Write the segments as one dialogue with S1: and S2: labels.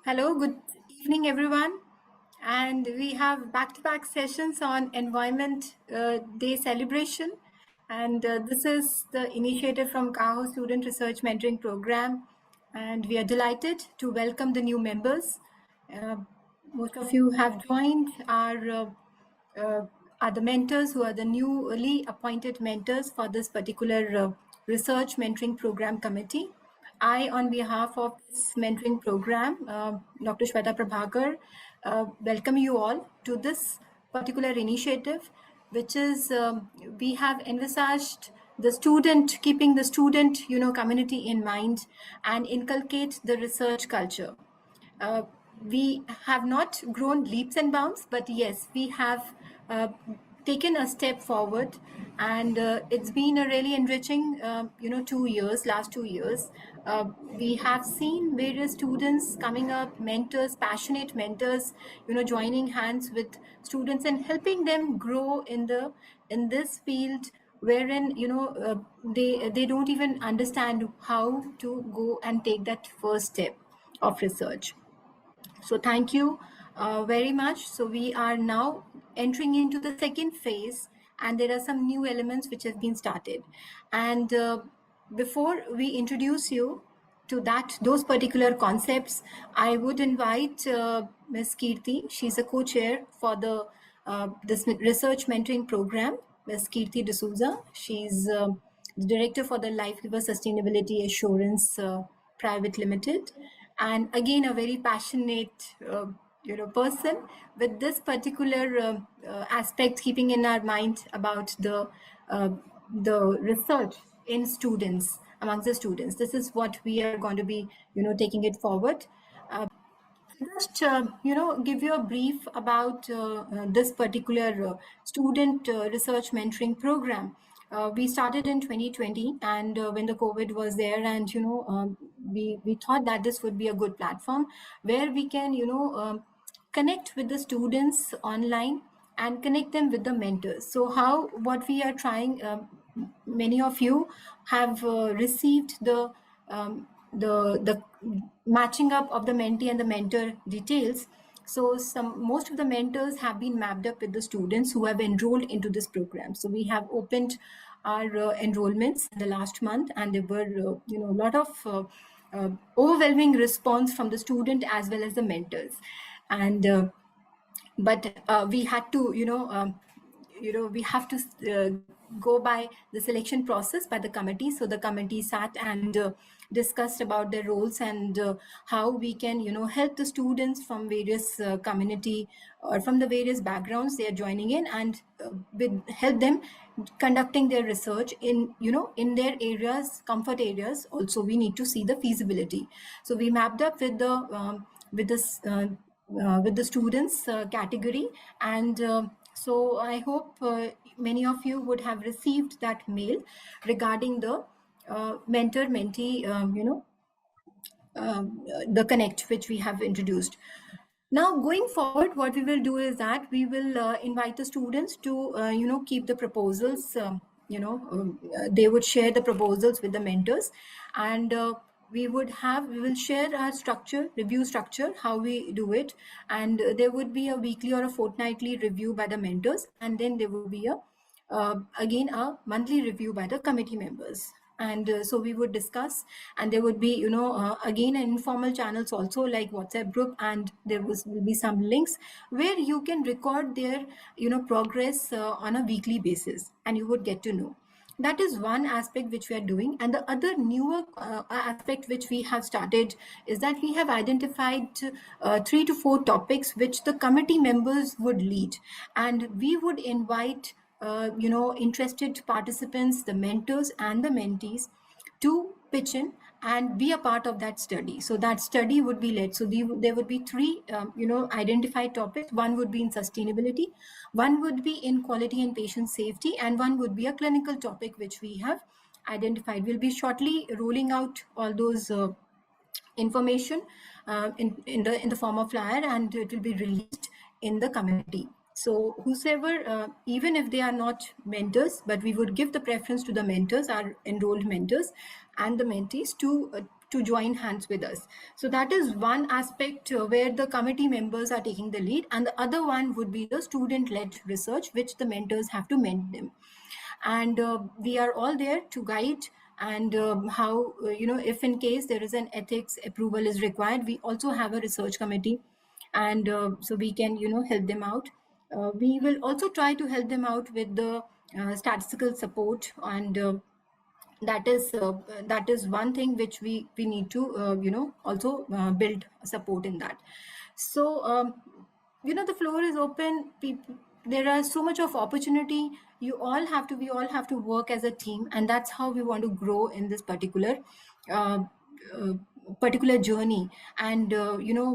S1: Hello, good evening, everyone. And we have back-to-back sessions on Environment Day celebration. And this is the initiative from CAHO Student Research Mentoring Program. And we are delighted to welcome the new members. Uh, Most of you have joined are the mentors who are the newly appointed mentors for this particular research mentoring program committee. I, on behalf of this mentoring program, Dr. Shweta Prabhakar, welcome you all to this particular initiative, which is we have envisaged the student, keeping the student, community in mind and inculcate the research culture. We have not grown leaps and bounds, but yes, we have taken a step forward, and it's been a really enriching, last 2 years. We have seen various students coming up, mentors, passionate mentors, joining hands with students and helping them grow in this field wherein they don't even understand how to go and take that first step of research. So thank you very much. So we are now entering into the second phase, and there are some new elements which have been started. And before we introduce you to those particular concepts, I would invite Ms. Keerthi. She's a co-chair for this research mentoring program, Ms. Keerthi D'Souza. She's the director for the Life Giver Sustainability Assurance Private Limited, and again a very passionate person with this particular aspect, keeping in our mind about the research in students, amongst the students. This is what we are going to be taking it forward. Just give you a brief about this particular student research mentoring program. We started in 2020, and when the COVID was there, and we thought that this would be a good platform where we can connect with the students online and connect them with the mentors. So what we are trying, many of you have received the matching up of the mentee and the mentor details. So most of the mentors have been mapped up with the students who have enrolled into this program. So we have opened our enrollments in the last month, and there were a lot of overwhelming response from the student as well as the mentors. And but we had to we have to go by the selection process by the committee. So the committee sat and discussed about their roles and how we can help the students from various community or from the various backgrounds they are joining in, and help them conducting their research in in their areas, comfort areas. Also, we need to see the feasibility. So we mapped up with the students category, and so I hope many of you would have received that mail regarding the mentor-mentee, the connect which we have introduced. Now, going forward, what we will do is that we will invite the students to, keep the proposals, they would share the proposals with the mentors, and we will share our review structure, how we do it, and there would be a weekly or a fortnightly review by the mentors, and then there will be again a monthly review by the committee members. And so we would discuss, and there would be again informal channels also, like WhatsApp group, and there will be some links where you can record their progress on a weekly basis, and you would get to know. That is one aspect which we are doing. And the other newer aspect which we have started is that we have identified 3 to 4 topics which the committee members would lead, and we would invite interested participants, the mentors and the mentees, to pitch in and be a part of that study. So that study would be led. So there would be 3 identified topics. One would be in sustainability, one would be in quality and patient safety, and one would be a clinical topic which we have identified. We'll be shortly rolling out all those information in the form of flyer, and it will be released in the community. So whosoever, even if they are not mentors, but we would give the preference to the mentors, our enrolled mentors and the mentees, to to join hands with us. So that is one aspect where the committee members are taking the lead, and the other one would be the student-led research, which the mentors have to mentor them. And we are all there to guide, and how, if in case there is an ethics approval is required, we also have a research committee, and so we can, help them out. We will also try to help them out with the statistical support, and that is one thing which we need to also build support in that. So the floor is open. People, there are so much of opportunity. We all have to work as a team, and that's how we want to grow in this uh, uh, particular journey, and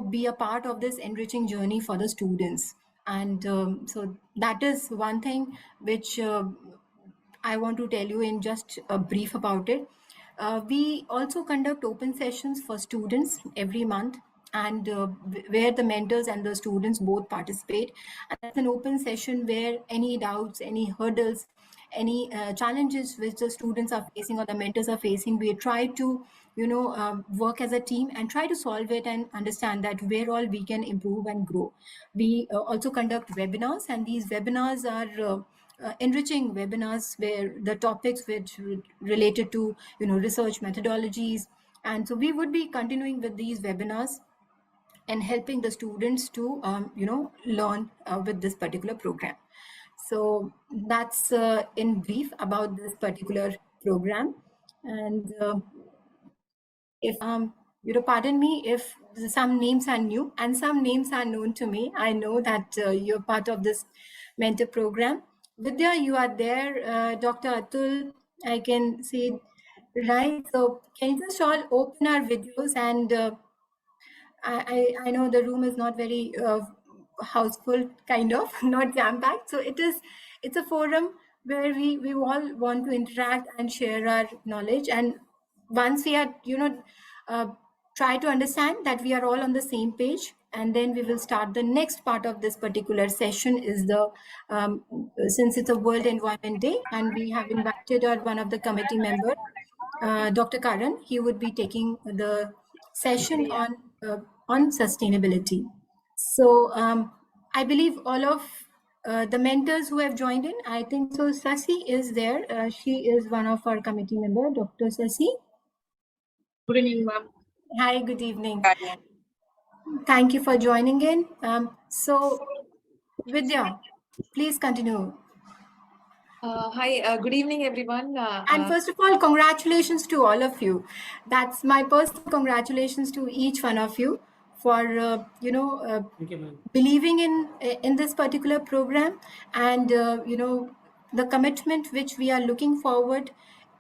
S1: be a part of this enriching journey for the students. And so that is one thing which I want to tell you in just a brief about it. We also conduct open sessions for students every month, and where the mentors and the students both participate. And that's an open session where any doubts, any hurdles, any challenges which the students are facing or the mentors are facing, we try to work as a team and try to solve it and understand that where all we can improve and grow. We also conduct webinars, and these webinars are enriching webinars where the topics which related to research methodologies. And so we would be continuing with these webinars and helping the students to learn with this particular program. So that's in brief about this particular program. And if pardon me if some names are new and some names are known to me. I know that you're part of this mentor program. Vidya, you are there. Dr. Atul, I can see, right? So can you just all open our videos? And I know the room is not very houseful, kind of, not jam-packed. So it's a forum where we all want to interact and share our knowledge. And once we are, uh, try to understand that we are all on the same page, and then we will start the next part of this particular session is the, since it's a World Environment Day, and we have invited one of the committee members, Dr. Karan. He would be taking the session on sustainability. So I believe all of the mentors who have joined in, I think so. Sasi is there. She is one of our committee member, Dr. Sasi.
S2: Good evening, ma'am.
S1: Hi, good evening. Thank you for joining in. So, Vidya, please continue.
S2: Hi, good evening, everyone.
S1: And first of all, congratulations to all of you. That's my personal congratulations to each one of you for
S2: Thank you, ma'am.
S1: believing in this particular program, and the commitment which we are looking forward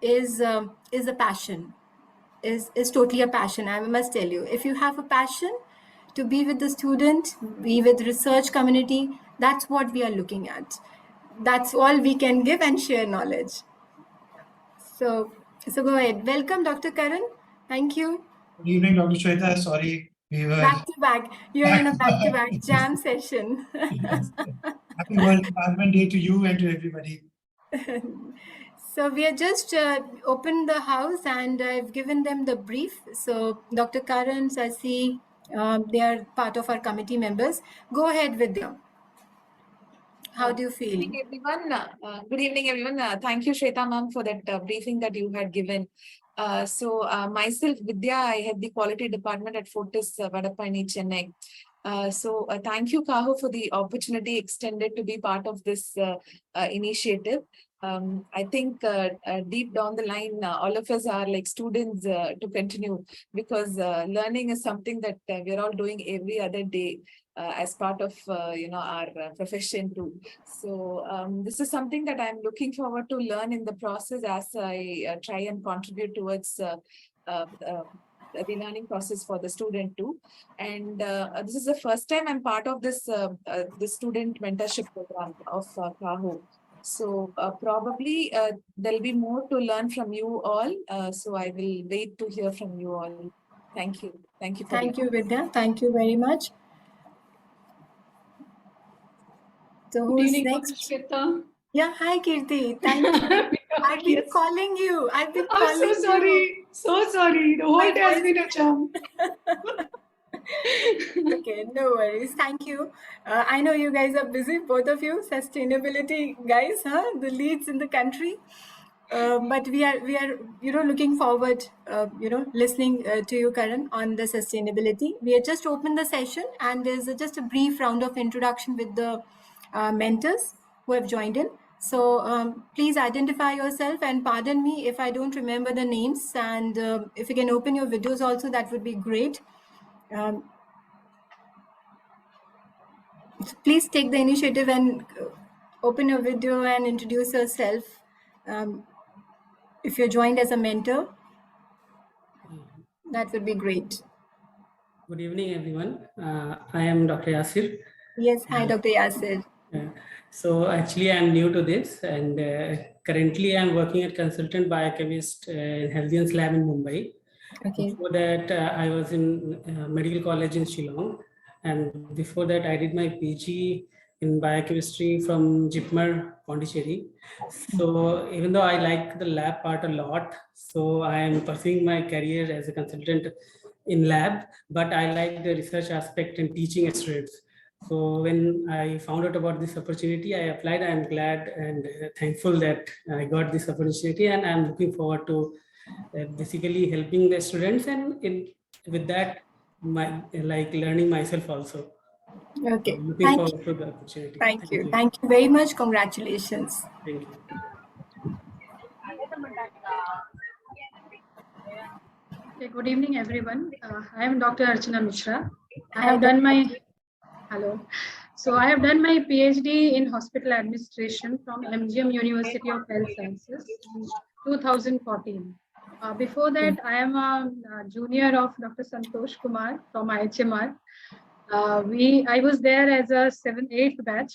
S1: is a passion, is totally a passion. I must tell you, if you have a passion to be with the student, be with research community, that's what we are looking at. That's all we can give and share knowledge. So go ahead. Welcome, Dr. Karan. Thank you.
S3: Good evening, Dr. Shweta. Sorry, we were
S1: Back to back. You're in a back-to-back jam session.
S3: Happy World Environment Day to you and to everybody.
S1: So we are just opened the house, and I've given them the brief. So Dr. Karan, Sasi, they are part of our committee members. Go ahead with them. How do you feel?
S2: Good evening, everyone. Good evening, everyone. Thank you, Shweta ma'am, for that briefing that you had given. Myself, Vidya, I head the quality department at Fortis Vadapani, Chennai. Thank you, CAHO, for the opportunity extended to be part of this initiative. I think deep down the line, all of us are like students to continue, because learning is something that we're all doing every other day as part of our profession too. So this is something that I'm looking forward to learn in the process as I try and contribute towards the learning process for the student too. And this is the first time I'm part of this the student mentorship program of CAHO. So probably there'll be more to learn from you all. So I will wait to hear from you all. Thank you. Thank you.
S1: Thank you, Vidya. Thank you very much. So who's next? Yeah, hi Keerthi. Thank you. I've been calling you.
S4: I'm so sorry.
S2: So sorry. The whole
S1: My
S2: day has
S1: voice-
S2: been a charm.
S1: Okay, no worries. Thank you. I know you guys are busy, both of you, sustainability guys, huh? The leads in the country. But we are looking forward listening to you, Karan, on the sustainability. We have just opened the session, and there's just a brief round of introduction with the mentors who have joined in. So please identify yourself, and pardon me if I don't remember the names, and if you can open your videos also, that would be great. Please take the initiative and open your video and introduce yourself. If you're joined as a mentor, that would be great.
S4: Good evening, everyone. I am Dr. Yasir.
S1: Yes, hi, Dr. Yasir.
S4: So actually, I'm new to this, and currently I'm working as consultant biochemist in Healthians Lab in Mumbai.
S1: Okay.
S4: Before that, I was in medical college in Shillong, and before that, I did my PG in biochemistry from Jipmer, Pondicherry. So even though I like the lab part a lot, so I am pursuing my career as a consultant in lab, but I like the research aspect and teaching students. So when I found out about this opportunity, I applied. I'm glad and thankful that I got this opportunity, and I'm looking forward to basically helping the students, and with that, learning myself also.
S1: Okay.
S4: So looking forward to the opportunity.
S1: Thank you. Thank you very much. Congratulations.
S4: Thank you.
S5: Okay, good evening, everyone. I am Dr. Archana Mishra. I have done my So I have done my PhD in hospital administration from MGM University of Health Sciences in 2014. Before that, I am a junior of Dr. Santosh Kumar from IHMR. I was there as a 8th batch.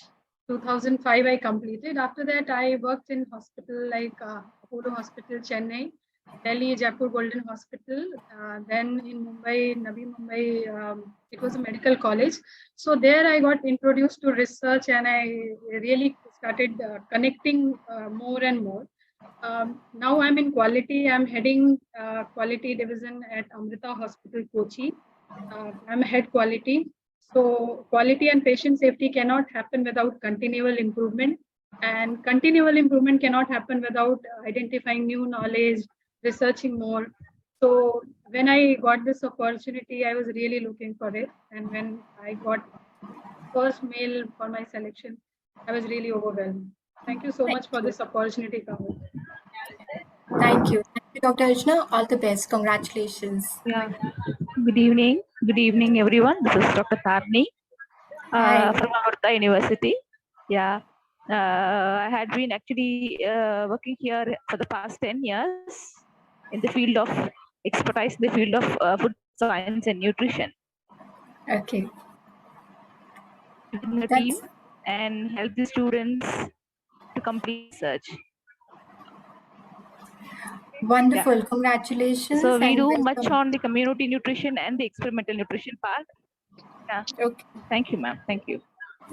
S5: 2005 I completed. After that, I worked in hospital like Apollo Hospital, Chennai, Delhi, Jaipur Golden Hospital. Then in Mumbai, Navi Mumbai, it was a medical college. So there I got introduced to research, and I really started connecting more and more. Now I'm in quality. I'm heading quality division at Amrita Hospital, Kochi. I'm head quality. So quality and patient safety cannot happen without continual improvement, and continual improvement cannot happen without identifying new knowledge, researching more. So when I got this opportunity, I was really looking for it. And when I got first mail for my selection, I was really overwhelmed. Thank you so much for this opportunity, Kamal.
S1: Thank you. Thank you, Dr. Archana. All the best. Congratulations.
S6: Yeah. Good evening. Good evening, everyone. This is Dr. Tarni from Amrita University. Yeah. I had been actually working here for the past 10 years in the field of expertise, in the field of food science and nutrition.
S1: Okay.
S6: In the team and help the students to complete research.
S1: Wonderful. Yeah. Congratulations.
S6: So we do much on the community nutrition and the experimental nutrition part. Yeah.
S1: Okay.
S6: Thank you, ma'am. Thank you.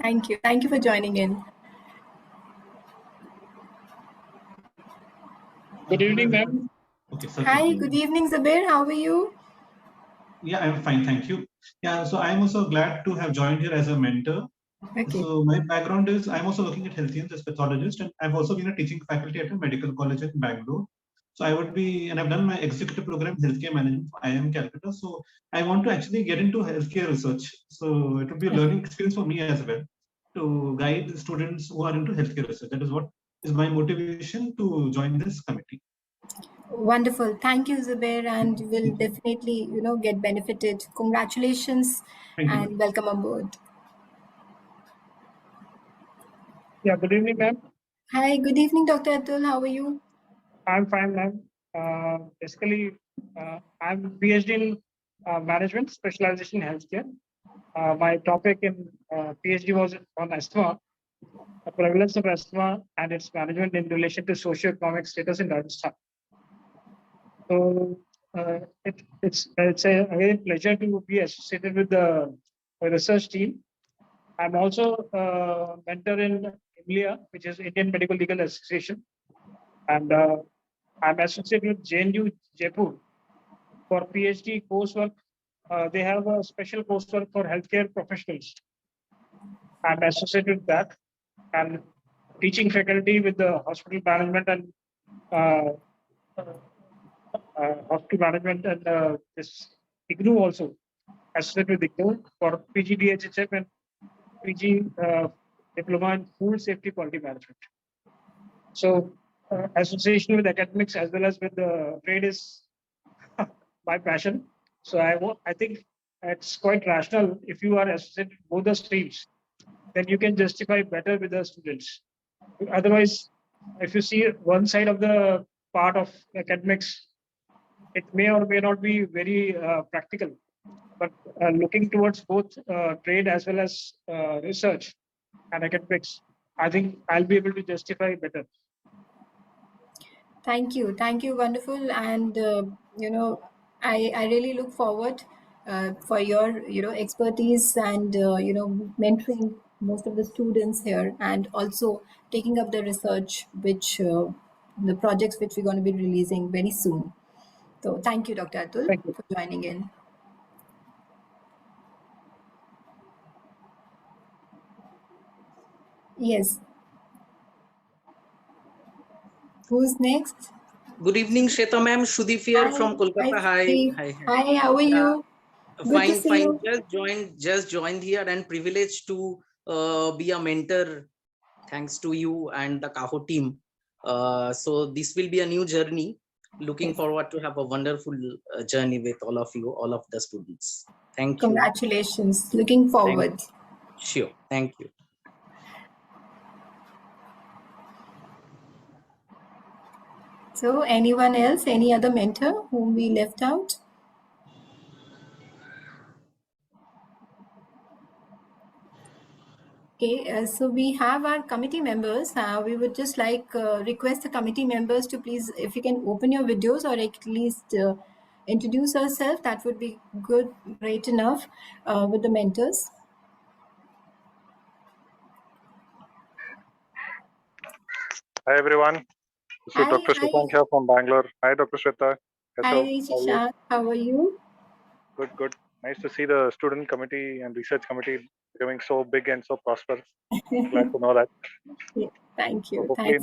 S1: Thank you. Thank you for joining in.
S7: Good evening, ma'am.
S1: Okay. Hi. Good evening, Zabir. How are you?
S7: Yeah, I'm fine. Thank you. Yeah. So I'm also glad to have joined here as a mentor. Okay. So my background is I'm also working at Healthians as pathologist, and I've also been a teaching faculty at a medical college in Bangalore. So I would be, and I've done my executive program healthcare management for IIM Calcutta. So I want to actually get into healthcare research. So it would be a learning experience for me as well to guide the students who are into healthcare research. That is what is my motivation to join this committee.
S1: Wonderful. Thank you, Zubair, and will definitely, get benefited. Congratulations and welcome aboard.
S3: Yeah, good evening, ma'am.
S1: Hi, good evening, Dr. Atul. How are you?
S3: I'm fine, ma'am. Basically, I'm PhD in management, specialization in healthcare. My topic in PhD was on asthma, the prevalence of asthma and its management in relation to socioeconomic status in Rajasthan. So it's a great pleasure to be associated with the research team. I'm also a mentor in IMLIA, which is Indian Medical Legal Association, and I'm associated with JNU Jaipur, for PhD coursework, they have a special coursework for healthcare professionals. I'm associated with that, and teaching faculty with the hospital management and this IGNU also, associated with IGNU for PG DHHM and PG diploma in food safety quality management. So association with academics as well as with the trade is my passion. So I think it's quite rational. If you are associated with both the streams, then you can justify better with the students. Otherwise, if you see one side of the part of academics, it may or may not be very practical. But looking towards both trade as well as research and academics, I think I'll be able to justify better.
S1: Thank you, wonderful, and I really look forward for your expertise and mentoring most of the students here, and also taking up the research which the projects which we're going to be releasing very soon. So thank you, Dr. Atul, for joining in. Yes. Who's next?
S8: Good evening, Shweta ma'am. Shudip here from Kolkata.
S1: Hi, how are you? Good to see you.
S8: Just joined here and privileged to be a mentor thanks to you and the CAHO team. So this will be a new journey. Looking forward to have a wonderful journey with all of you, all of the students. Thank you.
S1: Congratulations. Looking forward.
S8: Sure. Thank you.
S1: So anyone else, any other mentor whom we left out? Okay, so we have our committee members. We would just like request the committee members to please, if you can open your videos or at least introduce yourself, that would be good, great enough with the mentors.
S9: Hi everyone. This is Dr. Shweta here from Bangalore. Hi Dr. Shweta.
S1: Hi Shishant, how are you?
S9: Good. Nice to see the student committee and research committee becoming so big and so prosperous. Glad to know that.
S1: Yeah, thank you.
S9: So hopefully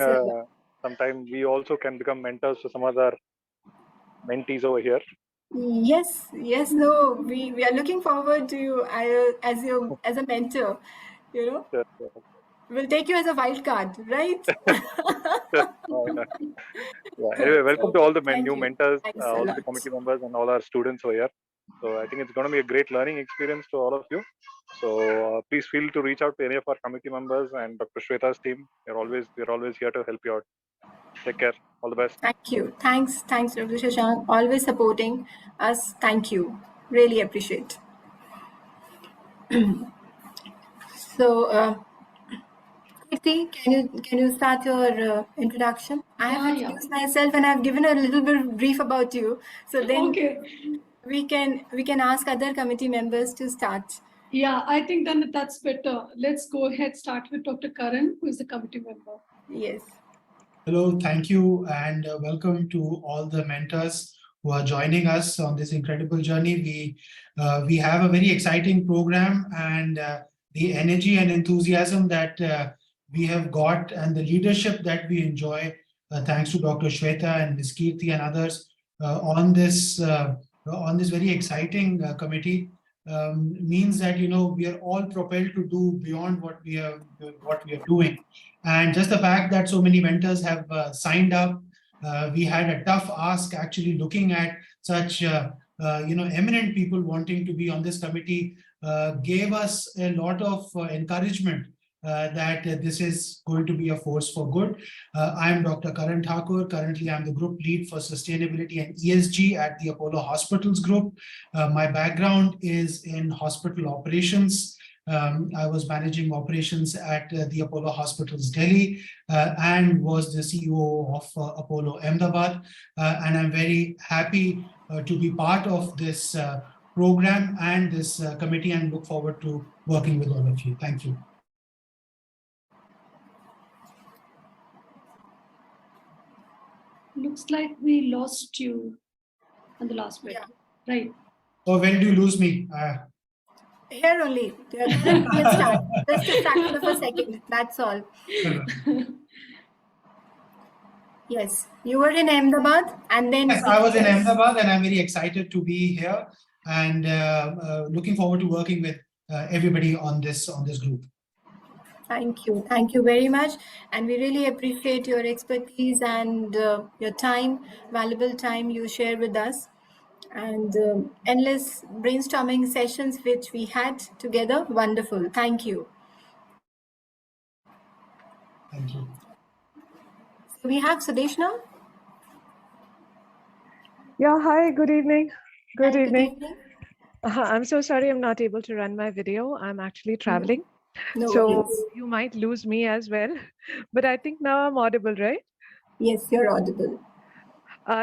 S9: sometime we also can become mentors to some other mentees over here.
S1: Yes, no, we are looking forward to you as a mentor, Sure. We'll take you as a wild card, right?
S9: Anyway, welcome to all the new mentors, all the committee members and all our students over here. So I think it's going to be a great learning experience to all of you. So please feel to reach out to any of our committee members and Dr. Shweta's team. We're always here to help you out. Take care. All the best.
S1: Thank you. Thanks, Dr. Shashank. Always supporting us. Thank you. Really appreciate. So, Keerthi, can you start your introduction? I have introduced myself and I've given a little bit of brief about you. So then we can ask other committee members to start.
S10: Yeah, I think then that's better. Let's go ahead, start with Dr. Karan, who is the committee member.
S1: Yes.
S11: Hello, thank you, and welcome to all the mentors who are joining us on this incredible journey. We have a very exciting program, and the energy and enthusiasm that we have got and the leadership that we enjoy, thanks to Dr. Shweta and Ms. Keerthi and others on this very exciting committee, means that we are all propelled to do beyond what we are doing. And just the fact that so many mentors have signed up, we had a tough ask actually looking at such eminent people wanting to be on this committee, gave us a lot of encouragement that this is going to be a force for good. I am Dr. Karan Thakur. Currently, I'm the group lead for sustainability and ESG at the Apollo Hospitals Group. My background is in hospital operations. I was managing operations at the Apollo Hospitals Delhi and was the CEO of Apollo Ahmedabad. And I'm very happy to be part of this program and this committee and look forward to working with all of you. Thank you.
S10: Looks like we lost you on the last bit. Right.
S11: Or when do you lose me?
S1: Here only. Karan, we'll start. Just a fraction of a second. That's all. Yes, you were in Ahmedabad, and then
S11: Yes, I was in Ahmedabad, and I'm very excited to be here, and looking forward to working with everybody on this group.
S1: Thank you very much, and we really appreciate your expertise and your time, valuable time you share with us, and endless brainstorming sessions which we had together. Wonderful. Thank you.
S11: Thank you.
S1: So we have Sudesh now.
S12: Yeah, hi, good evening. Good
S1: Hi,
S12: evening.
S1: Good evening.
S12: I'm so sorry I'm not able to run my video. I'm actually traveling.
S1: No
S12: So
S1: worries.
S12: you might lose me as well. But I think now I'm audible, right?
S1: Yes, you're audible.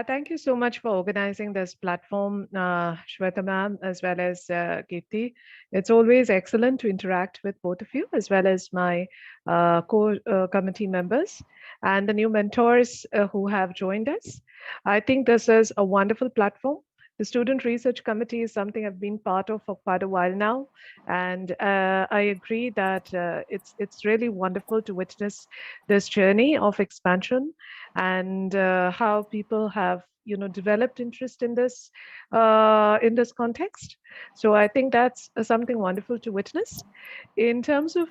S12: Thank you so much for organizing this platform, Shweta ma'am, as well as Keerthi. It's always excellent to interact with both of you, as well as my committee members and the new mentors who have joined us. I think this is a wonderful platform. The Student Research Committee is something I've been part of for quite a while now, and I agree that it's really wonderful to witness this journey of expansion and how people have developed interest in this context. So I think that's something wonderful to witness. In terms of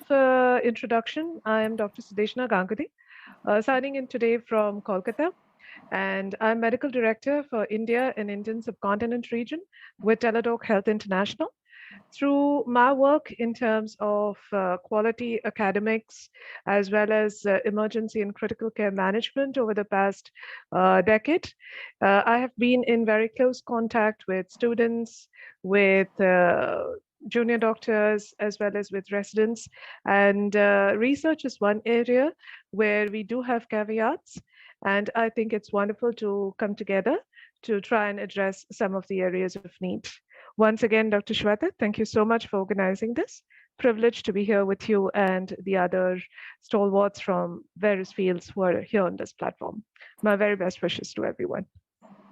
S12: introduction, I am Dr. Sudeshna Ganguly, signing in today from Kolkata. And I'm Medical Director for India and Indian Subcontinent region with Teladoc Health International. Through my work in terms of quality academics, as well as emergency and critical care management over the past decade, I have been in very close contact with students, with junior doctors, as well as with residents. And research is one area where we do have caveats. And I think it's wonderful to come together to try and address some of the areas of need. Once again, Dr. Shweta, thank you so much for organizing this. Privileged to be here with you and the other stalwarts from various fields who are here on this platform. My very best wishes to everyone.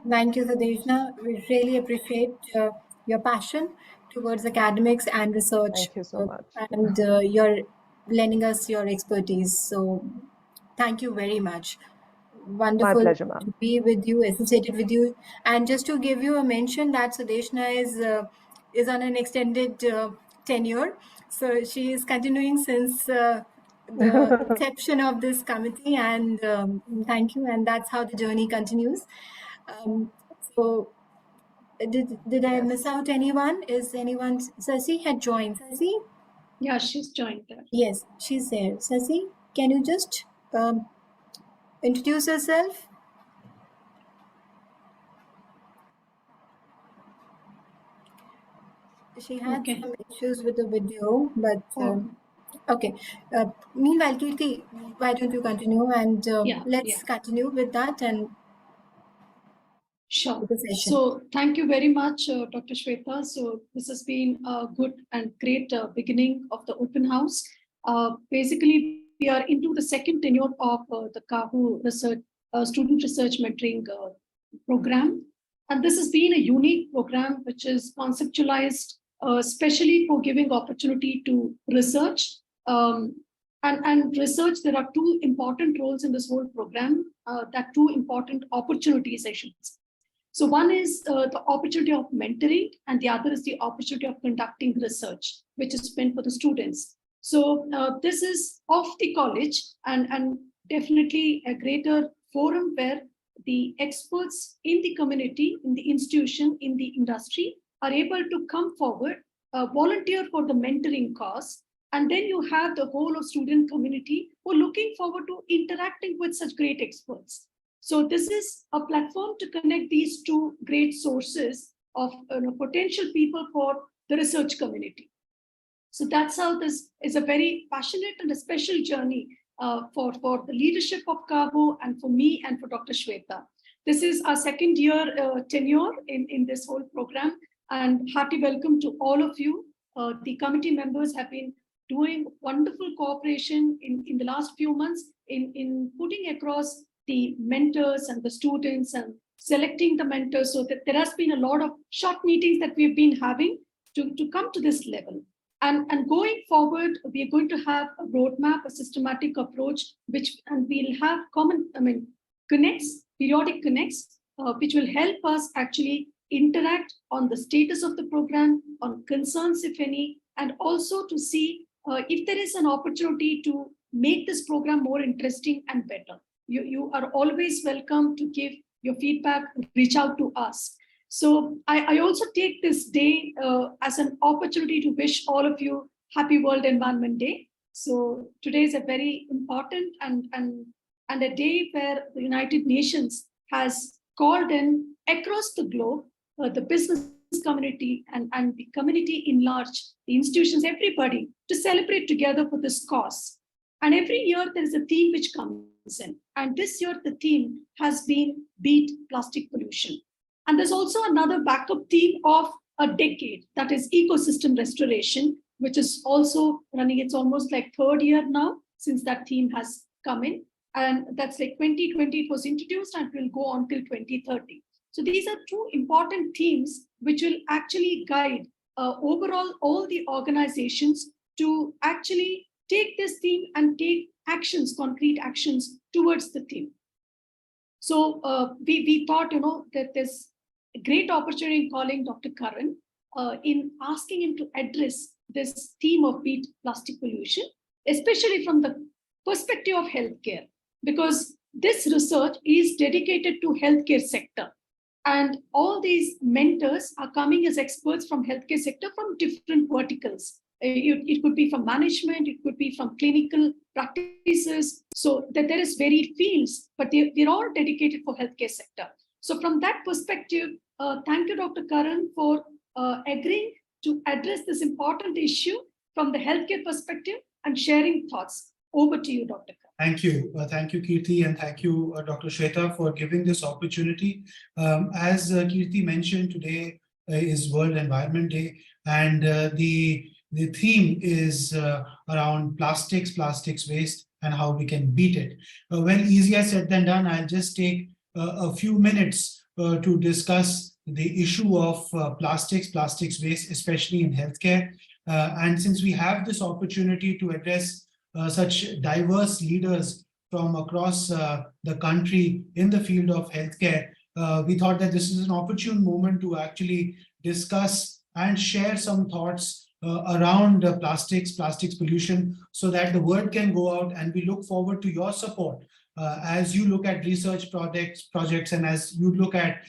S1: Thank you, Sudeshna. We really appreciate your passion towards academics and research.
S12: Thank you so much.
S1: And you're lending us your expertise. So thank you very much. Wonderful.
S12: My pleasure, ma'am.
S1: To be with you, associated with you. And just to give you a mention that Sudeshna is on an extended tenure. So she is continuing since the inception of this committee, and thank you. And that's how the journey continues. So did I miss out anyone? Is anyone? Sasi had joined. Sasi?
S10: Yeah, she's joined there.
S1: Yes, she's there. Sasi, can you just introduce yourself? She had some issues with the video, but okay. Meanwhile, Keerthi, why don't you continue, and let's continue with that and
S10: sure.
S1: The session.
S10: So thank you very much, Dr. Shweta. So this has been a good and great beginning of the open house. Basically, we are into the second tenure of the CAHO research, student research mentoring program. And this has been a unique program which is conceptualized especially for giving opportunity to research. And research, there are two important roles in this whole program, that two important opportunities, I should say. So one is the opportunity of mentoring, and the other is the opportunity of conducting research, which is meant for the students. So this is of the college and definitely a greater forum where the experts in the community, in the institution, in the industry are able to come forward, volunteer for the mentoring cause. And then you have the whole of student community who are looking forward to interacting with such great experts. So this is a platform to connect these two great sources of potential people for the research community. So that's how this is a very passionate and a special journey for the leadership of CAHO and for me and for Dr. Shweta. This is our second year tenure in this whole program, and hearty welcome to all of you. The committee members have been doing wonderful cooperation in the last few months in putting across the mentors and the students and selecting the mentors, so that there has been a lot of short meetings that we've been having to come to this level. And going forward, we are going to have a roadmap, a systematic approach, and we'll have connects, periodic connects, which will help us actually interact on the status of the program, on concerns, if any, and also to see if there is an opportunity to make this program more interesting and better. You are always welcome to give your feedback, reach out to us. So I also take this day as an opportunity to wish all of you happy World Environment Day. So today is a very important and a day where the United Nations has called in across the globe, the business community and the community in large, the institutions, everybody, to celebrate together for this cause. And every year there is a theme which comes in. And this year the theme has been Beat Plastic Pollution. And there's also another backup theme of a decade, that is ecosystem restoration, which is also running. It's almost like third year now since that theme has come in. And that's like 2020 it was introduced and will go on till 2030. So these are two important themes which will actually guide overall all the organizations to actually take this theme and take actions, concrete actions towards the theme. So we thought, that there's a great opportunity in calling Dr. Karan, in asking him to address this theme of Beat Plastic Pollution, especially from the perspective of healthcare, because this research is dedicated to healthcare sector. And all these mentors are coming as experts from healthcare sector from different verticals. It could be from management, it could be from clinical practices. So that there is varied fields, but they're all dedicated for healthcare sector. So from that perspective, thank you, Dr. Karan, for agreeing to address this important issue from the healthcare perspective and sharing thoughts. Over to you, Dr. Karan.
S11: Thank you, Keerthi, and thank you, Dr. Shweta, for giving this opportunity. As Keerthi mentioned, today is World Environment Day, and the theme is around plastics waste, and how we can beat it. Well, easier said than done. I'll just take a few minutes to discuss the issue of plastics waste, especially in healthcare. And since we have this opportunity to address such diverse leaders from across the country in the field of healthcare, we thought that this is an opportune moment to actually discuss and share some thoughts around plastics pollution, so that the word can go out, and we look forward to your support as you look at research projects and as you look at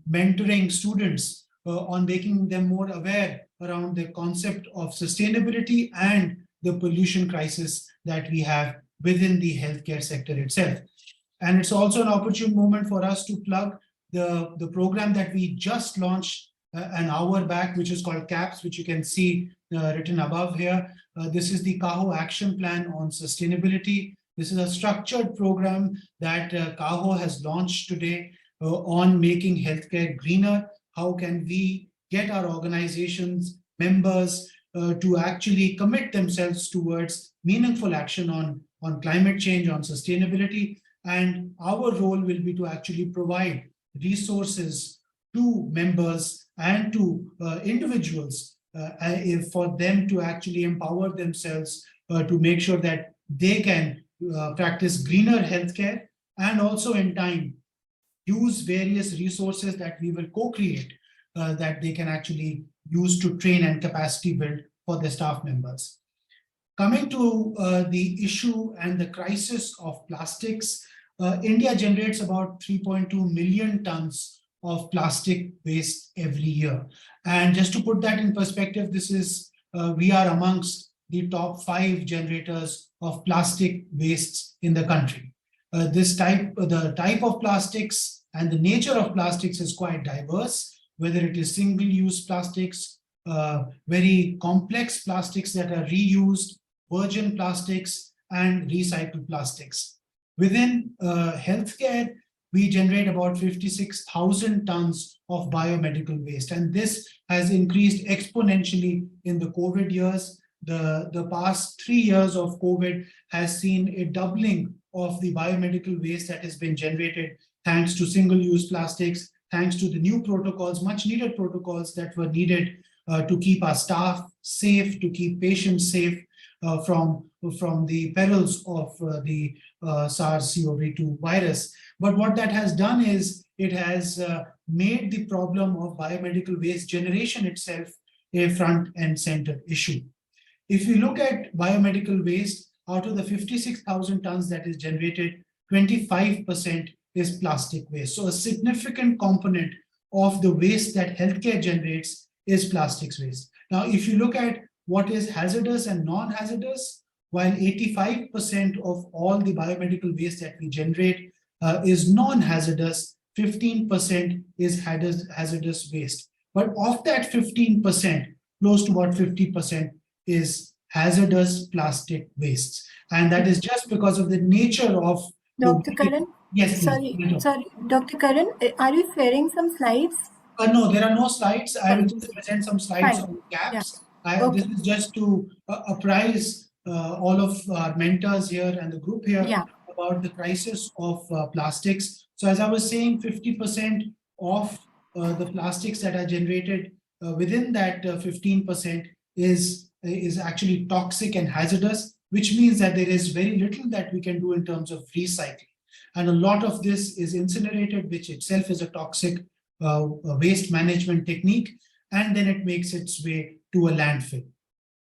S11: mentoring students on making them more aware around the concept of sustainability and the pollution crisis that we have within the healthcare sector itself. And it's also an opportune moment for us to plug the program that we just launched an hour back, which is called CAPS, which you can see written above here. This is the CAHO Action Plan on Sustainability. This is a structured program that CAHO has launched today on making healthcare greener. How can we get our organizations, members, to actually commit themselves towards meaningful action on climate change, on sustainability. And our role will be to actually provide resources to members and to individuals for them to actually empower themselves to make sure that they can practice greener healthcare, and also in time use various resources that we will co-create that they can actually use to train and capacity build for their staff members. Coming to the issue and the crisis of plastics, India generates about 3.2 million tons of plastic waste every year. And just to put that in perspective, this is we are amongst the top 5 generators of plastic wastes in the country. The type of plastics and the nature of plastics is quite diverse, whether it is single-use plastics, very complex plastics that are reused, virgin plastics, and recycled plastics. Within healthcare, we generate about 56,000 tons of biomedical waste, and this has increased exponentially in the COVID years. The past 3 years of COVID has seen a doubling of the biomedical waste that has been generated thanks to single-use plastics, thanks to the new protocols, much needed protocols that were needed to keep our staff safe, to keep patients safe from the perils of the SARS-CoV-2 virus. But what that has done is it has made the problem of biomedical waste generation itself a front and center issue. If you look at biomedical waste, out of the 56,000 tons that is generated, 25% is plastic waste. So a significant component of the waste that healthcare generates is plastics waste. Now, if you look at what is hazardous and non-hazardous, while 85% of all the biomedical waste that we generate is non-hazardous, 15% is hazardous waste. But of that 15%, close to about 50% is hazardous plastic wastes. And that is just because of the nature of
S1: Dr. Karan?
S11: Yes,
S1: sorry, Dr. Karan, are you sharing some slides?
S11: No, there are no slides. I will just present some slides on gaps.
S1: Yeah.
S11: This is just to apprise all of our mentors here and the group here about the crisis of plastics. So as I was saying, 50% of the plastics that are generated within that 15% is actually toxic and hazardous, which means that there is very little that we can do in terms of recycling. And a lot of this is incinerated, which itself is a toxic waste management technique, and then it makes its way to a landfill.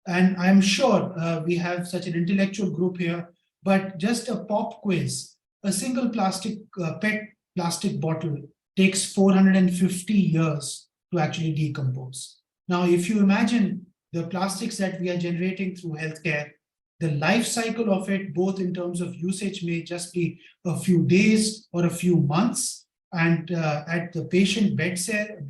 S11: And I'm sure we have such an intellectual group here, but just a pop quiz, a single PET plastic bottle takes 450 years to actually decompose. Now, if you imagine the plastics that we are generating through healthcare, the life cycle of it, both in terms of usage, may just be a few days or a few months. And at the patient bedside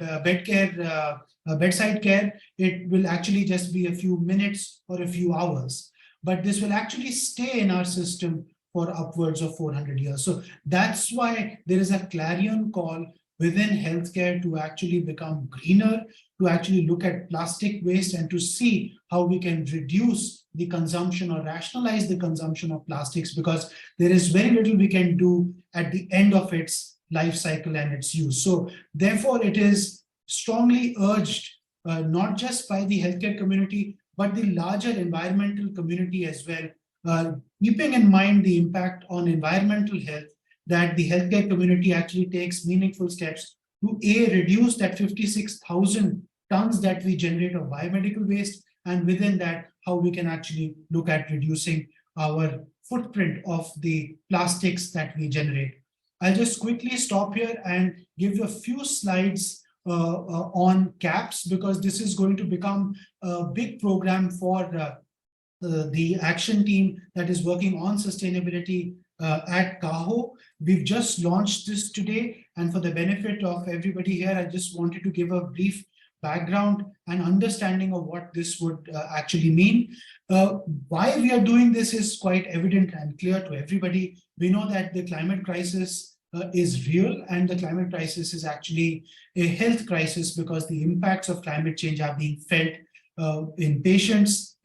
S11: care, it will actually just be a few minutes or a few hours. But this will actually stay in our system for upwards of 400 years. So that's why there is a clarion call within healthcare to actually become greener, to actually look at plastic waste and to see how we can reduce the consumption or rationalize the consumption of plastics, because there is very little we can do at the end of its life cycle and its use. So therefore, it is strongly urged, not just by the healthcare community, but the larger environmental community as well, keeping in mind the impact on environmental health, that the healthcare community actually takes meaningful steps to reduce that 56,000 tons that we generate of biomedical waste, and within that, how we can actually look at reducing our footprint of the plastics that we generate. I'll just quickly stop here and give you a few slides on CAPS, because this is going to become a big program for the action team that is working on sustainability at CAHO. We've just launched this today, and for the benefit of everybody here, I just wanted to give a brief background and understanding of what this would actually mean. Why we are doing this is quite evident and clear to everybody. We know that the climate crisis is real, and the climate crisis is actually a health crisis, because the impacts of climate change are being felt in patients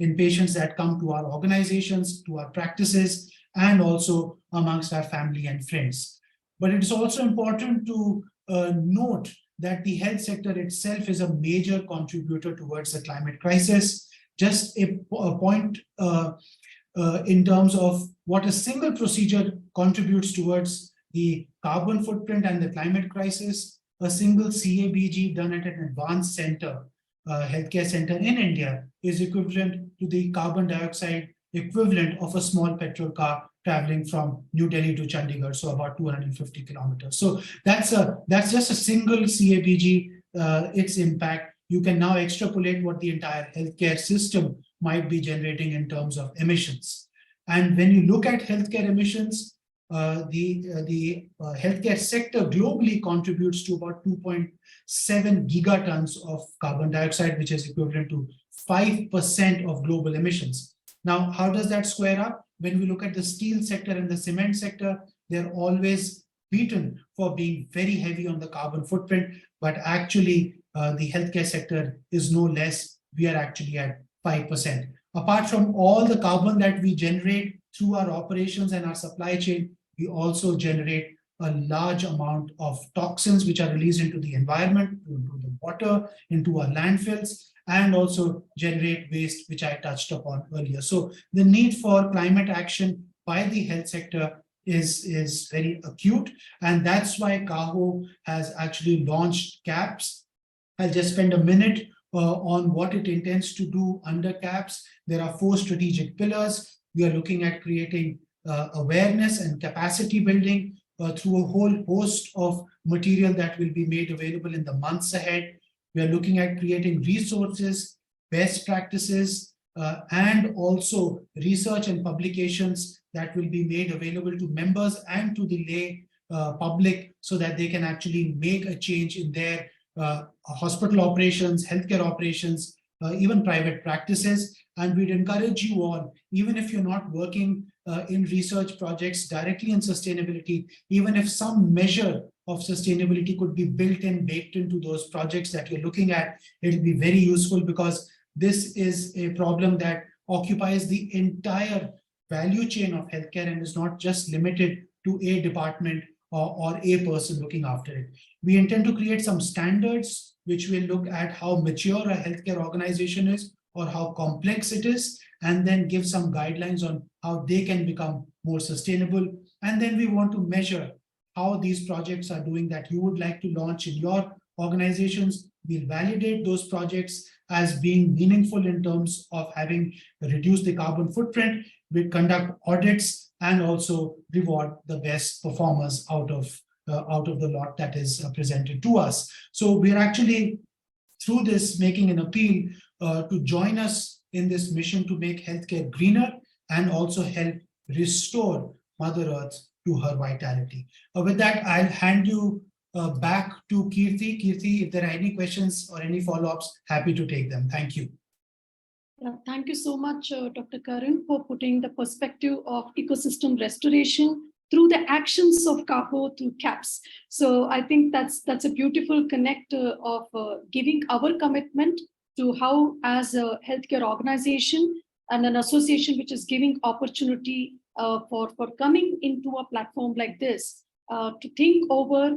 S11: that come to our organizations, to our practices, and also amongst our family and friends. But it is also important to note that the health sector itself is a major contributor towards the climate crisis. Just a point in terms of what a single procedure contributes towards the carbon footprint and the climate crisis. A single CABG done at an advanced center, healthcare center in India, is equivalent to the carbon dioxide equivalent of a small petrol car traveling from New Delhi to Chandigarh, so about 250 kilometers. So that's just a single CABG, its impact. You can now extrapolate what the entire healthcare system might be generating in terms of emissions. And when you look at healthcare emissions, the healthcare sector globally contributes to about 2.7 gigatons of carbon dioxide, which is equivalent to 5% of global emissions. Now, how does that square up? When we look at the steel sector and the cement sector, they're always beaten for being very heavy on the carbon footprint, but actually the healthcare sector is no less. We are actually at 5%. Apart from all the carbon that we generate through our operations and our supply chain, we also generate a large amount of toxins which are released into the environment, into the water, into our landfills, and also generate waste, which I touched upon earlier. So the need for climate action by the health sector is very acute, and that's why CAHO has actually launched CAPS. I'll just spend a minute on what it intends to do under CAPS. There are 4 strategic pillars. We are looking at creating awareness and capacity building through a whole host of material that will be made available in the months ahead. We are looking at creating resources, best practices, and also research and publications that will be made available to members and to the lay public, so that they can actually make a change in their hospital operations, healthcare operations, even private practices. And we'd encourage you all, even if you're not working in research projects directly in sustainability, even if some measure of sustainability could be built in, baked into those projects that you're looking at, it'll be very useful, because this is a problem that occupies the entire value chain of healthcare and is not just limited to a department or a person looking after it. We intend to create some standards which will look at how mature a healthcare organization is or how complex it is, and then give some guidelines on how they can become more sustainable. And then we want to measure how these projects are doing that you would like to launch in your organizations. We'll validate those projects as being meaningful in terms of having reduced the carbon footprint. We conduct audits and also reward the best performers out of the lot that is presented to us. So we're actually, through this, making an appeal to join us in this mission to make healthcare greener and also help restore Mother Earth to her vitality. With that, I'll hand you back to Keerthi. Keerthi, if there are any questions or any follow-ups, happy to take them. Thank you.
S10: Thank you so much, Dr. Karan, for putting the perspective of ecosystem restoration through the actions of CAHO through CAPS. So I think that's a beautiful connect of giving our commitment to how, as a healthcare organization and an association which is giving opportunity for coming into a platform like this, to think over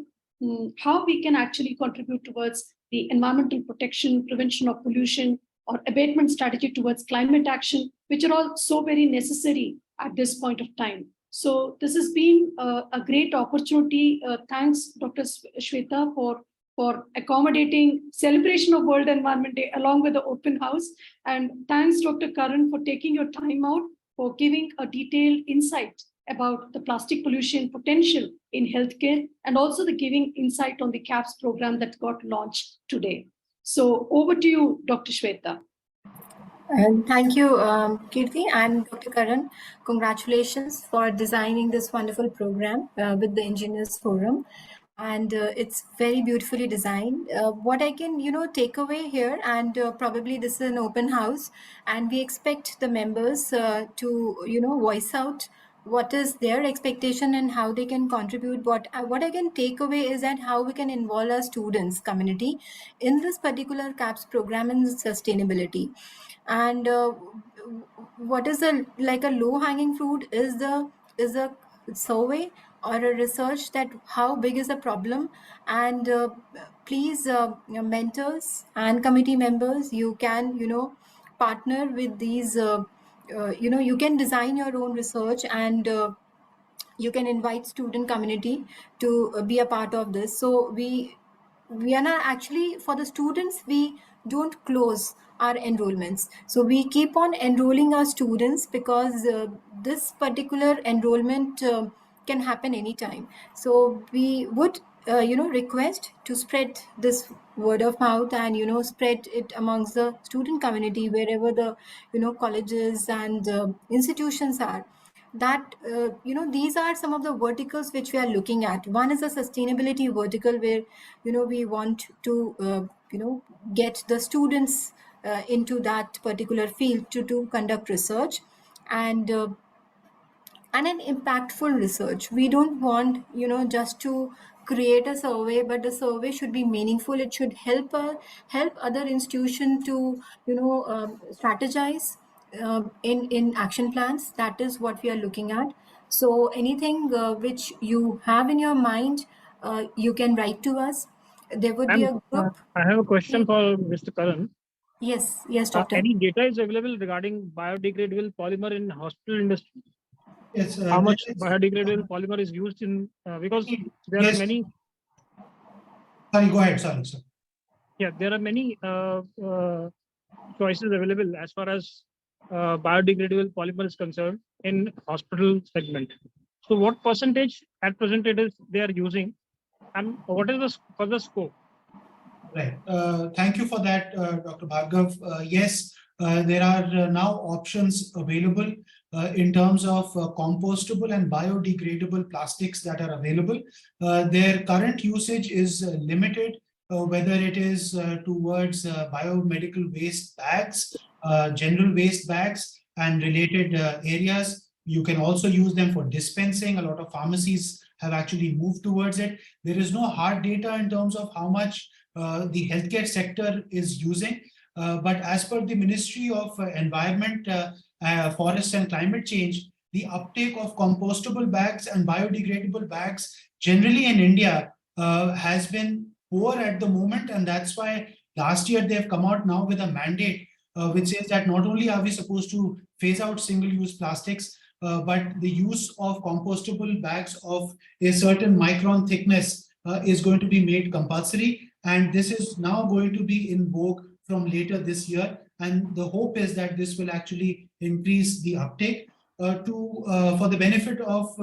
S10: how we can actually contribute towards the environmental protection, prevention of pollution, or abatement strategy towards climate action, which are all so very necessary at this point of time. So this has been a great opportunity. Thanks, Dr. Shweta, for accommodating celebration of World Environment Day along with the open house. And thanks, Dr. Karan, for taking your time out for giving a detailed insight about the plastic pollution potential in healthcare, and also the giving insight on the CAPS program that got launched today. So over to you, Dr. Shweta.
S1: Thank you, Keerthi and Dr. Karan. Congratulations for designing this wonderful program with the Engineers Forum. And it's very beautifully designed. What I can, take away here, and probably this is an open house, and we expect the members to, voice out what is their expectation and how they can contribute. What I can take away is that how we can involve our students community in this particular CAPS program in sustainability. And what is a low-hanging fruit is a survey or a research that how big is the problem. And please, mentors and committee members, you can partner with these you can design your own research, and you can invite student community to be a part of this. So we are not actually, for the students, we don't close our enrollments. So we keep on enrolling our students, because this particular enrollment can happen anytime. So we would request to spread this word of mouth and spread it amongst the student community wherever the colleges and institutions are. That these are some of the verticals which we are looking at. One is a sustainability vertical, where we want to get the students into that particular field to conduct research, and an impactful research. We don't want just to create a survey, but the survey should be meaningful. It should help other institutions to strategize in action plans. That is what we are looking at. So anything which you have in your mind, you can write to us. There would be a group.
S3: I have a question for Mr. Karan.
S1: Yes, doctor.
S3: Any data is available regarding biodegradable polymer in hospital industry?
S11: Yes.
S3: How much biodegradable polymer is used in, because there are many.
S11: Sorry, go ahead. Sorry, sir.
S3: Yeah, there are many choices available as far as biodegradable polymer is concerned in hospital segment. So what percentage at present it is they are using, and what is the further scope?
S11: Right. Thank you for that, Dr. Bhargav. Yes, there are now options available in terms of compostable and biodegradable plastics that are available. Their current usage is limited, whether it is towards biomedical waste bags, general waste bags, and related areas. You can also use them for dispensing. A lot of pharmacies have actually moved towards it. There is no hard data in terms of how much the healthcare sector is using. But as per the Ministry of Environment, Forests and Climate Change, the uptake of compostable bags and biodegradable bags generally in India has been poor at the moment. And that's why last year they've come out now with a mandate which says that not only are we supposed to phase out single-use plastics, but the use of compostable bags of a certain micron thickness is going to be made compulsory. And this is now going to be in vogue from later this year. And the hope is that this will actually increase the uptake for the benefit of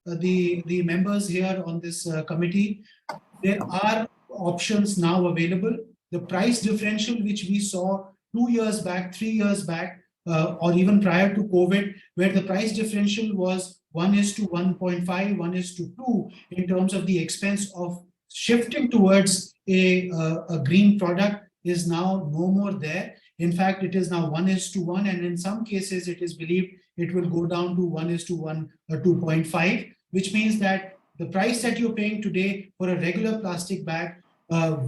S11: the members here on this committee. There are options now available. The price differential which we saw 2 years back, 3 years back, or even prior to COVID, where the price differential was 1:1.5, 1:2 in terms of the expense of shifting towards a green product, is now no more there. In fact, it is now 1:1, and in some cases it is believed it will go down to 1:1 or 2.5, which means that the price that you're paying today for a regular plastic bag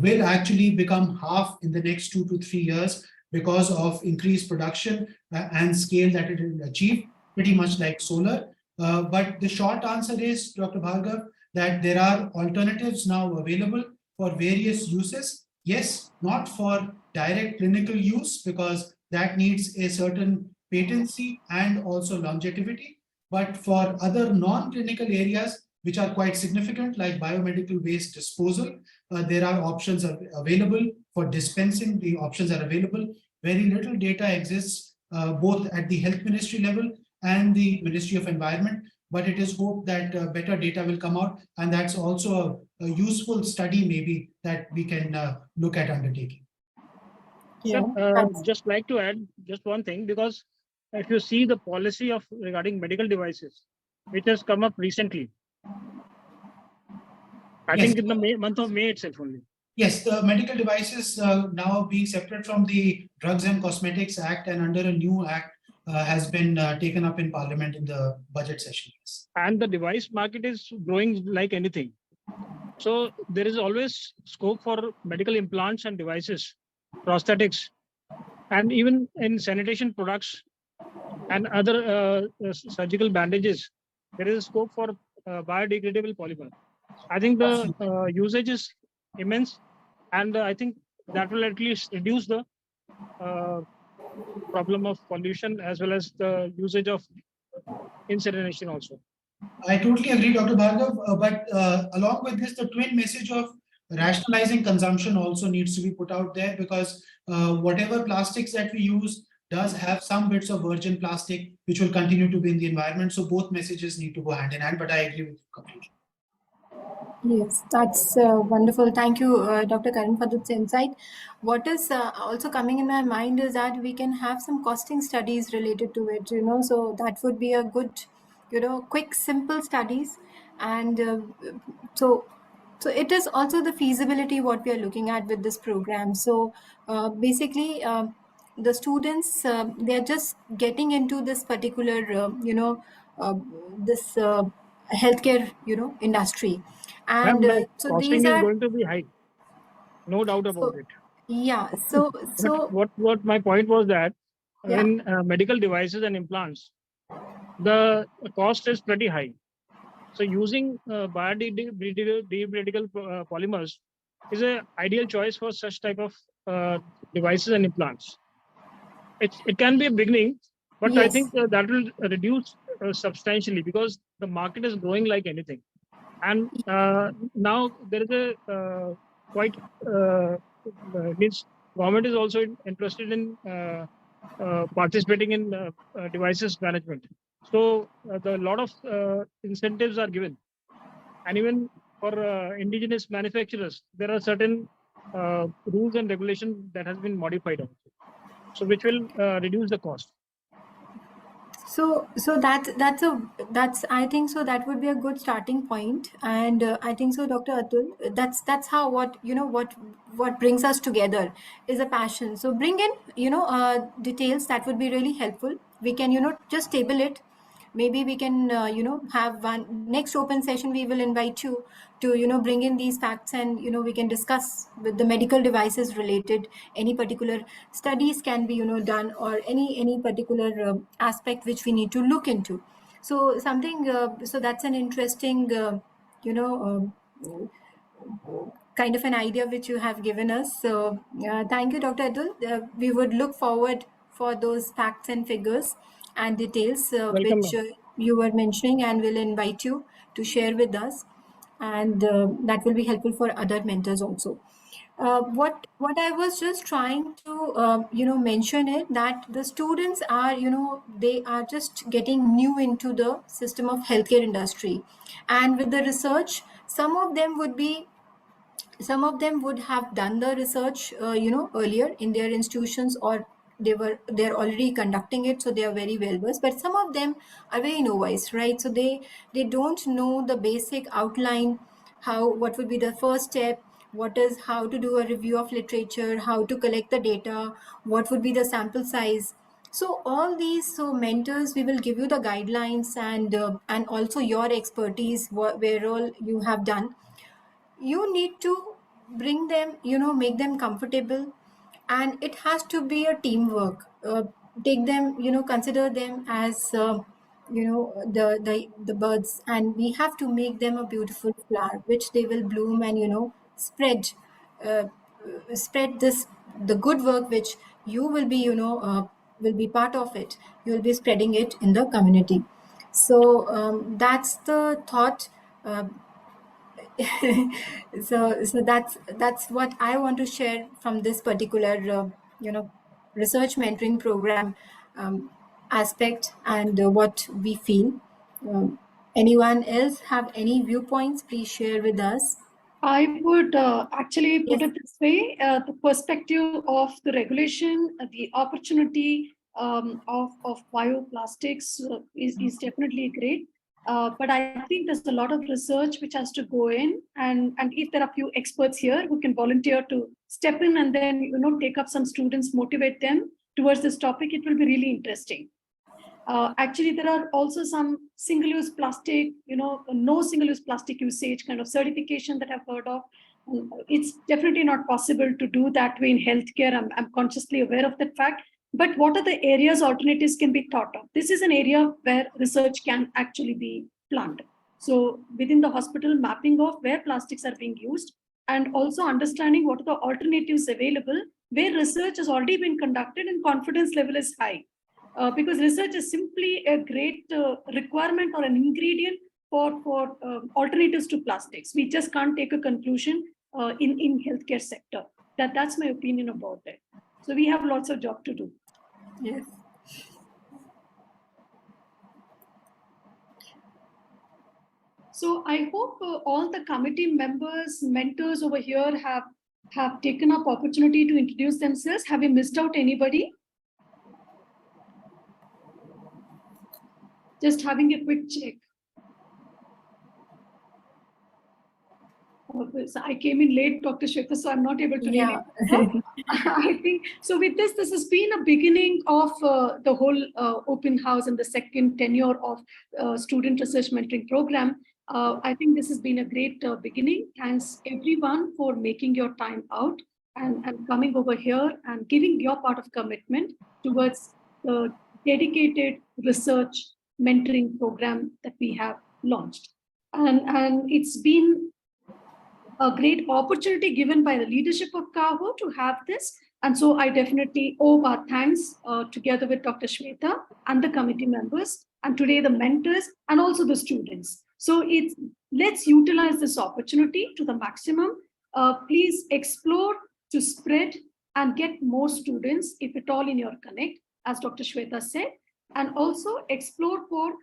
S11: will actually become half in the next 2 to 3 years because of increased production and scale that it will achieve, pretty much like solar. But the short answer is, Dr. Bhargav, that there are alternatives now available for various uses. Yes, not for direct clinical use, because that needs a certain patency and also longevity. But for other non-clinical areas, which are quite significant, like biomedical waste disposal, there are options available for dispensing. The options are available. Very little data exists both at the Health Ministry level and the Ministry of Environment, but it is hoped that better data will come out, and that's also a useful study maybe that we can look at undertaking.
S3: Yeah. Just like to add just one thing, because if you see the policy of regarding medical devices, which has come up recently, I think in the month of May itself only.
S11: Yes, the medical devices now being separate from the Drugs and Cosmetics Act and under a new act has been taken up in Parliament in the budget session.
S3: And the device market is growing like anything. So there is always scope for medical implants and devices, prosthetics, and even in sanitation products and other surgical bandages, there is a scope for biodegradable polymer. I think the usage is immense, and I think that will at least reduce the problem of pollution as well as the usage of incineration also.
S11: I totally agree, Dr. Bhargav, but along with this, the twin message of rationalizing consumption also needs to be put out there, because whatever plastics that we use does have some bits of virgin plastic which will continue to be in the environment. So both messages need to go hand in hand, but I agree with you completely.
S1: Yes, that's wonderful. Thank you, Dr. Karan, for this insight. What is also coming in my mind is that we can have some costing studies related to it, so that would be a good, quick, simple studies. And so it is also the feasibility what we are looking at with this program. So basically, the students, they are just getting into this particular, this healthcare, industry. And so
S3: costing
S1: these
S3: is
S1: are
S3: going to be high, no doubt about it.
S1: Yeah. So
S3: what my point was that
S1: Yeah.
S3: in medical devices and implants, the cost is pretty high. So using biodegradable polymers is an ideal choice for such type of devices and implants. It can be a beginning, but I think that will reduce substantially because the market is growing like anything. And now there is a quite means government is also interested in participating in devices management. So the lot of incentives are given, and even for indigenous manufacturers, there are certain rules and regulations that has been modified also. So which will reduce the cost.
S1: So that's I think so that would be a good starting point, and I think so, Dr. Atul. That's how what brings us together is a passion. So bring in details that would be really helpful. We can just table it. Maybe we can have one next open session. We will invite you to bring in these facts, and we can discuss with the medical devices related. Any particular studies can be done, or any particular aspect which we need to look into. So something so that's an interesting you know kind of an idea which you have given us. So thank you, Dr. Atul. We would look forward for those facts and figures and details which you were mentioning, and will invite you to share with us, and that will be helpful for other mentors also. What I was just trying to mention is that the students are they are just getting new into the system of healthcare industry, and with the research, some of them would have done the research earlier in their institutions, or they're already conducting it, so they are very well versed. But some of them are very novice, right? So they don't know the basic outline, what would be the first step, how to do a review of literature, how to collect the data, what would be the sample size. So all these, so mentors, we will give you the guidelines, and also your expertise, where all you have done. You need to bring them, make them comfortable, and it has to be a teamwork. Take them, consider them as the birds, and we have to make them a beautiful flower which they will bloom, and uh, spread this, the good work which you will be will be part of it. You will be spreading it in the community. So that's the thought. uh, so that's what I want to share from this particular research mentoring program aspect, and what we feel. Anyone else have any viewpoints? Please share with us.
S10: I would actually put it this way, the perspective of the regulation, the opportunity of bioplastics is definitely great. But I think there's a lot of research which has to go in, and if there are few experts here who can volunteer to step in and then take up some students, motivate them towards this topic, it will be really interesting. Actually, there are also some single-use plastic, no single-use plastic usage kind of certification that I've heard of. It's definitely not possible to do that way in healthcare. I'm consciously aware of that fact. But what are the areas alternatives can be thought of? This is an area where research can actually be planned. So within the hospital, mapping of where plastics are being used, and also understanding what are the alternatives available where research has already been conducted and confidence level is high. Because research is simply a great requirement or an ingredient for alternatives to plastics. We just can't take a conclusion in healthcare sector. That's my opinion about it. So we have lots of job to do.
S1: Yes.
S10: So I hope all the committee members, mentors over here have taken up opportunity to introduce themselves. Have you missed out anybody? Just having a quick check. So I came in late, Dr. Shweta, so I'm not able to read it. I think so. With this has been a beginning of the whole open house and the second tenure of student research mentoring program. I think this has been a great beginning. Thanks everyone for making your time out and coming over here and giving your part of commitment towards the dedicated research mentoring program that we have launched. And it's been a great opportunity given by the leadership of CAHO to have this. And so I definitely owe our thanks together with Dr. Shweta and the committee members, and today the mentors and also the students. So let's utilize this opportunity to the maximum. Please explore to spread and get more students, if at all in your connect, as Dr. Shweta said, and also explore for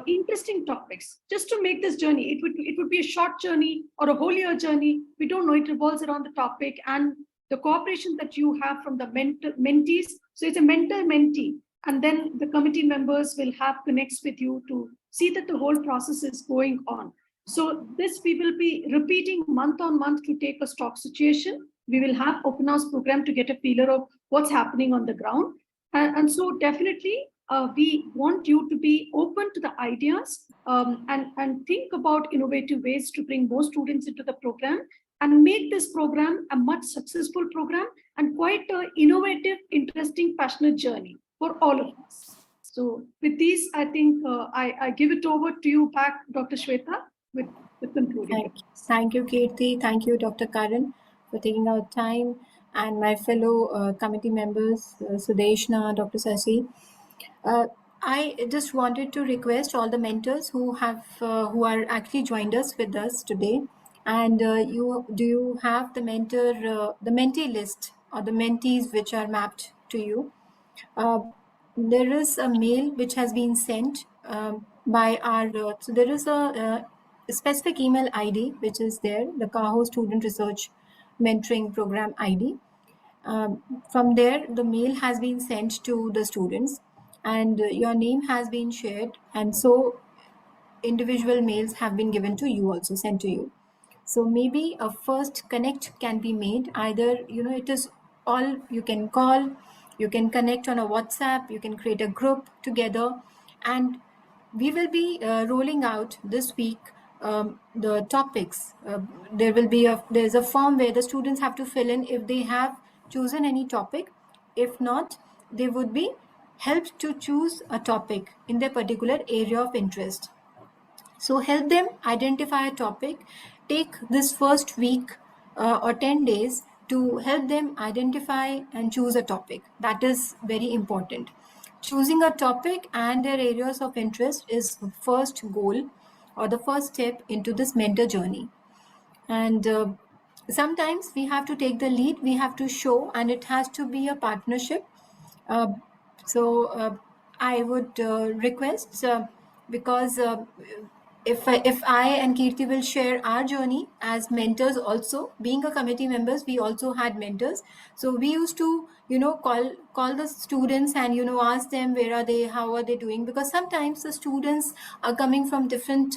S10: interesting topics, just to make this journey. It would be a short journey or a whole year journey. We don't know, it revolves around the topic and the cooperation that you have from the mentees. So it's a mentor-mentee, and then the committee members will have connects with you to see that the whole process is going on. So this we will be repeating month on month to take a stock situation. We will have open house program to get a feeler of what's happening on the ground. And so definitely we want you to be open to the ideas and think about innovative ways to bring more students into the program and make this program a much successful program and quite an innovative, interesting, passionate journey for all of us. So with these, I think I give it over to you back, Dr. Shweta, with concluding.
S1: Thank you, Keerthi. Thank you, Dr. Karan, for taking out time, and my fellow committee members, Sudeshna, Dr. Sasi. I just wanted to request all the mentors who are actually joined us with us today, and you have the the mentee list or the mentees which are mapped to you. There is a mail which has been sent by our so there is a specific email ID which is there, the CAHO Student Research Mentoring Program ID. From there, the mail has been sent to the students, and your name has been shared, and so individual mails have been given to you, also sent to you. So maybe a first connect can be made. Either it is all, you can call, you can connect on a WhatsApp, you can create a group together, and we will be rolling out this week the topics. There's a form where the students have to fill in if they have chosen any topic. If not, they would be helped to choose a topic in their particular area of interest. So help them identify a topic. Take this first week or 10 days to help them identify and choose a topic. That is very important. Choosing a topic and their areas of interest is the first goal or the first step into this mentor journey. And sometimes we have to take the lead, we have to show, and it has to be a partnership. So I would request, because if I and Keerthi will share our journey as mentors also, being a committee members, we also had mentors. So we used to, call the students and, ask them where are they, how are they doing? Because sometimes the students are coming from different,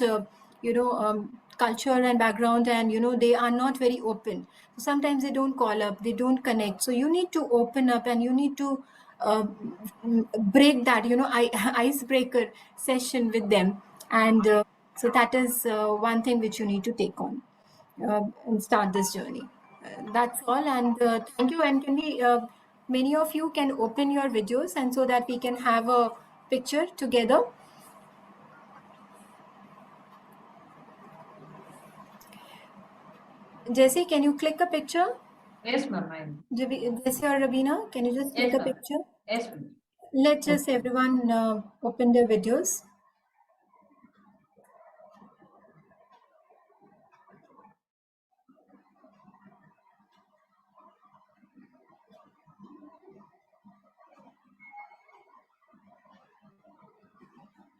S1: culture and background, and, they are not very open. Sometimes they don't call up, they don't connect. So you need to open up and you need to break that, icebreaker session with them. And so that is one thing which you need to take on and start this journey. That's all. And thank you. And can we, many of you can open your videos, and so that we can have a picture together. Jesse, can you click a picture?
S13: Yes, ma'am.
S1: Jesse or Rabina, can you just click a picture?
S13: Yes, ma'am.
S1: Let's just everyone open their videos.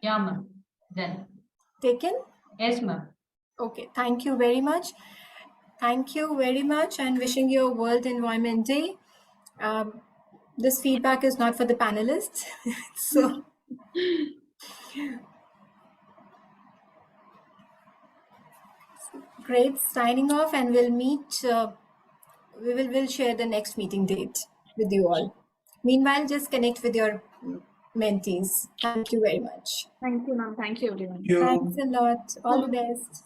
S13: Yeah, ma'am. Then.
S1: Taken?
S13: Yes, ma'am.
S1: Okay, thank you very much. Thank you very much, and wishing you a World Environment Day. This feedback is not for the panelists. So great, signing off, and we'll meet. We'll share the next meeting date with you all. Meanwhile, just connect with your mentees. Thank you very much.
S2: Thank you, ma'am. Thank you, everyone.
S1: Thanks a lot. All the best.